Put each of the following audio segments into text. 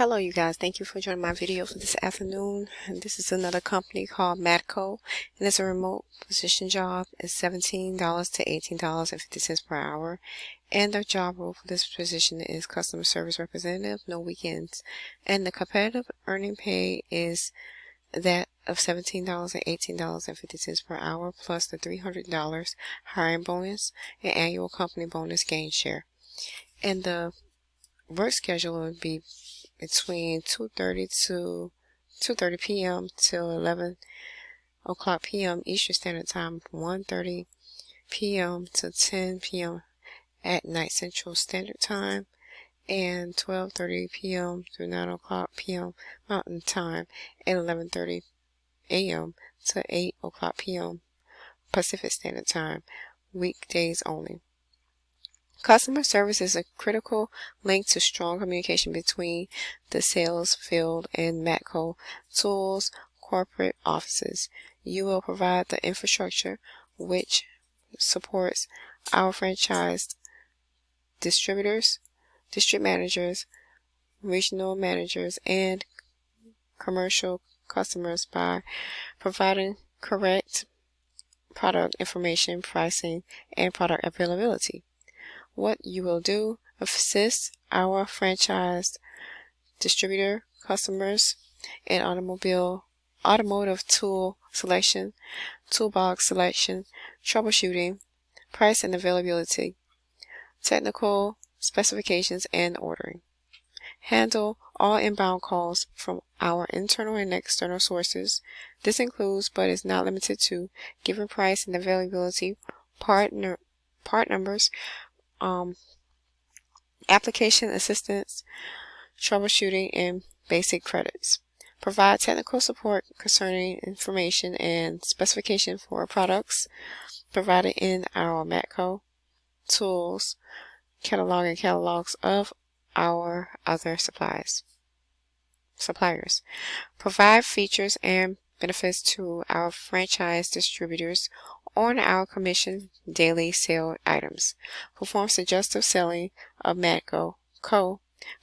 Hello you guys, thank you for joining my video for this afternoon. And this is another company called Matco, and it's a remote position job. It's $17 to $18.50 per hour, and the job role for this position is customer service representative, no weekends. And the competitive earning pay is that of $17 and $18.50 per hour, plus the $300 hiring bonus and annual company bonus gain share. And the work schedule would be between 2:30 p.m. till 11 o'clock p.m. Eastern Standard Time, 1:30 p.m. to 10 p.m. at night Central Standard Time, and 12:30 p.m. through 9 o'clock p.m. Mountain Time, and 11:30 a.m. to 8 o'clock p.m. Pacific Standard Time, weekdays only. Customer service is a critical link to strong communication between the sales field and Matco Tools corporate offices. You will provide the infrastructure which supports our franchised distributors, district managers, regional managers, and commercial customers by providing correct product information, pricing, and product availability. What you will do: assist our franchised distributor customers in automotive tool selection, toolbox selection, troubleshooting, price and availability, technical specifications, and ordering. Handle all inbound calls from our internal and external sources. This includes, but is not limited to, given price and availability, part numbers, application assistance, troubleshooting, and basic credits. Provide technical support concerning information and specification for products provided in our Matco Tools catalog and catalogs of our other suppliers. Provide features and benefits to our franchise distributors on our commission daily sale items. Perform suggestive selling of Matco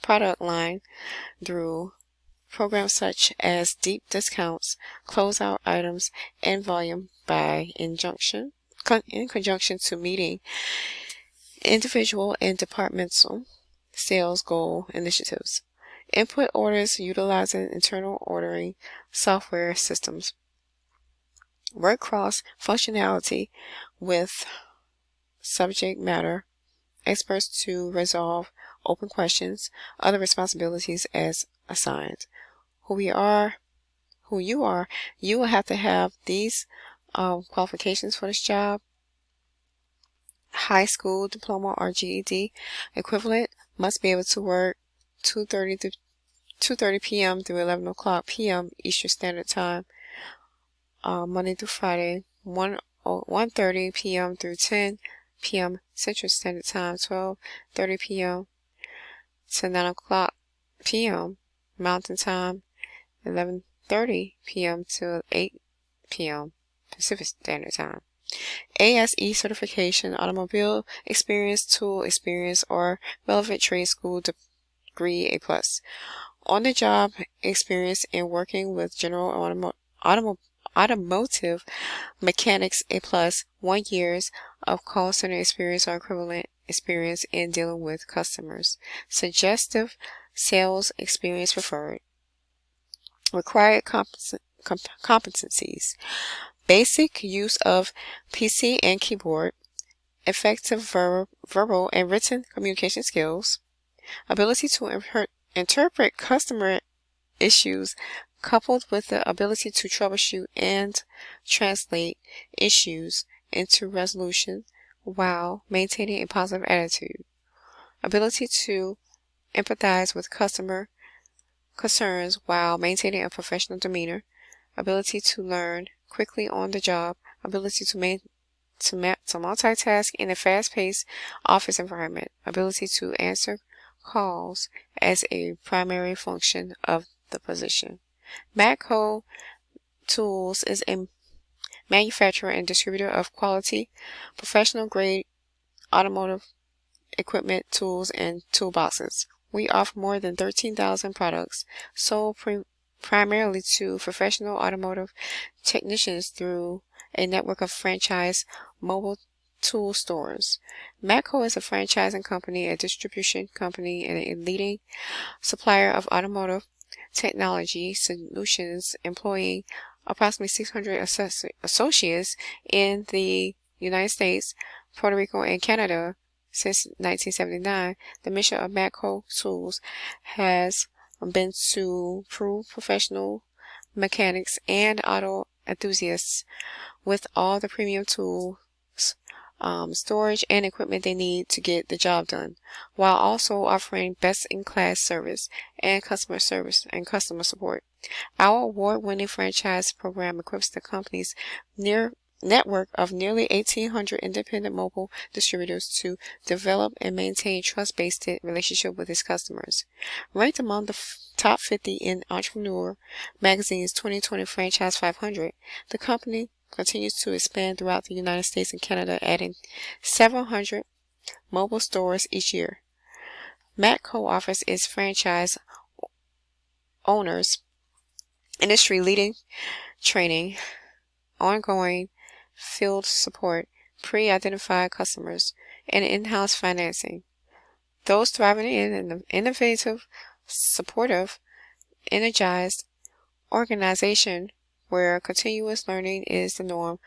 product line through programs such as deep discounts, closeout items, and volume by in conjunction to meeting individual and departmental sales goal initiatives. Input orders utilizing internal ordering software systems. Work cross functionality with subject matter experts to resolve open questions, other responsibilities as assigned. Who you are, you will have to have these qualifications for this job: high school diploma or GED equivalent, must be able to work 2:30 p.m. through 11 o'clock p.m. Eastern Standard Time, Monday through Friday, 1:30 p.m. through 10 p.m. Central Standard Time, 12:30 p.m. to 9 o'clock p.m. Mountain Time, 11:30 p.m. to 8 p.m. Pacific Standard Time. ASE certification, automobile experience, tool experience, or relevant trade school degree A+. On-the-job experience in working with general automotive mechanics A+, 1 year of call center experience or equivalent experience in dealing with customers. Suggestive sales experience preferred. Required competencies: basic use of PC and keyboard, effective verbal and written communication skills, ability to interpret customer issues coupled with the ability to troubleshoot and translate issues into resolution while maintaining a positive attitude, ability to empathize with customer concerns while maintaining a professional demeanor, ability to learn quickly on the job, ability to multitask in a fast-paced office environment, ability to answer calls as a primary function of the position. Matco Tools is a manufacturer and distributor of quality, professional-grade automotive equipment, tools, and toolboxes. We offer more than 13,000 products sold primarily to professional automotive technicians through a network of franchise mobile tool stores. Matco is a franchising company, a distribution company, and a leading supplier of automotive technology solutions, employing approximately 600 associates in the United States, Puerto Rico, and Canada. Since 1979, the mission of Matco Tools has been to prove professional mechanics and auto enthusiasts with all the premium tools, storage, and equipment they need to get the job done, while also offering best-in-class service and customer support. Our award-winning franchise program equips the company's network of nearly 1,800 independent mobile distributors to develop and maintain trust-based relationship with its customers. Ranked among the top 50 in Entrepreneur Magazine's 2020 Franchise 500, the company continues to expand throughout the United States and Canada, adding 700 mobile stores each year. Matco offers its franchise owners industry-leading training, ongoing field support, pre-identified customers, and in-house financing. Those thriving in an innovative, supportive, energized organization where continuous learning is the norm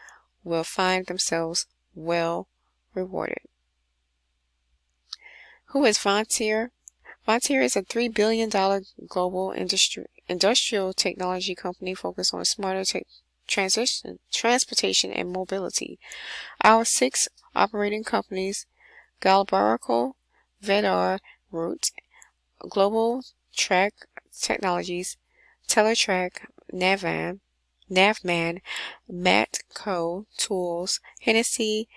will find themselves well rewarded. Who is Vontier? Vontier is a $3 billion global industrial technology company focused on smarter transportation and mobility. Our 6 operating companies, Galbaraco, Vedar, Root, Global Track Technologies, Teletrack, Navman, Matco Tools, Hennessy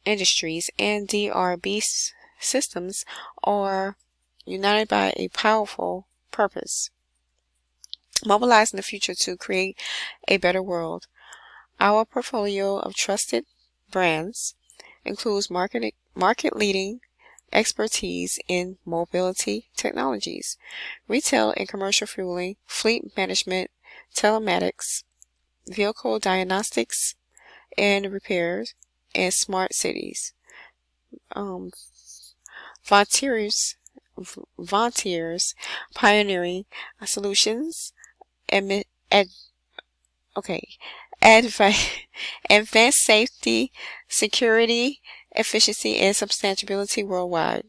Industries, and DRB Systems, are united by a powerful purpose: mobilizing the future to create a better world. Our portfolio of trusted brands includes market-leading expertise in mobility technologies, retail and commercial fueling, fleet management, telematics, vehicle diagnostics and repairs, and smart cities. Vontier's pioneering solutions, advanced safety, security, efficiency, and sustainability worldwide.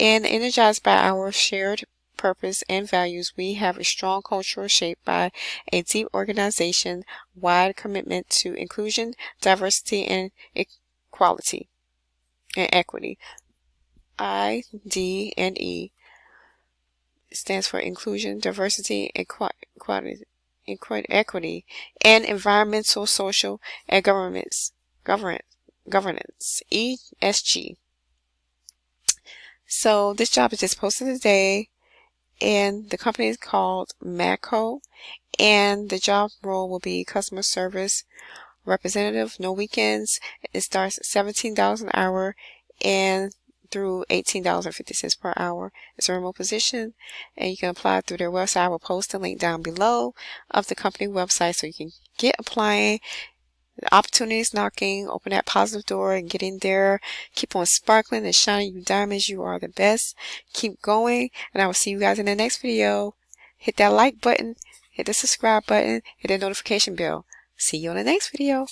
And energized by our shared purpose and values, we have a strong culture shaped by a deep organization-wide commitment to inclusion, diversity, and equality and equity. IDE stands for inclusion, diversity, equality, and environmental, social, and governance. ESG. So this job is just posted today, and the company is called Matco, and the job role will be customer service representative, no weekends. It starts at $17 an hour and through $18.50 per hour. It's a remote position, and you can apply through their website. I will post a link down below of the company website so you can get applying. The opportunity is knocking. Open that positive door and get in there. Keep on sparkling and shining, you diamonds. You are the best. Keep going, and I will see you guys in the next video. Hit that like button, hit the subscribe button, hit the notification bell. See you on the next video.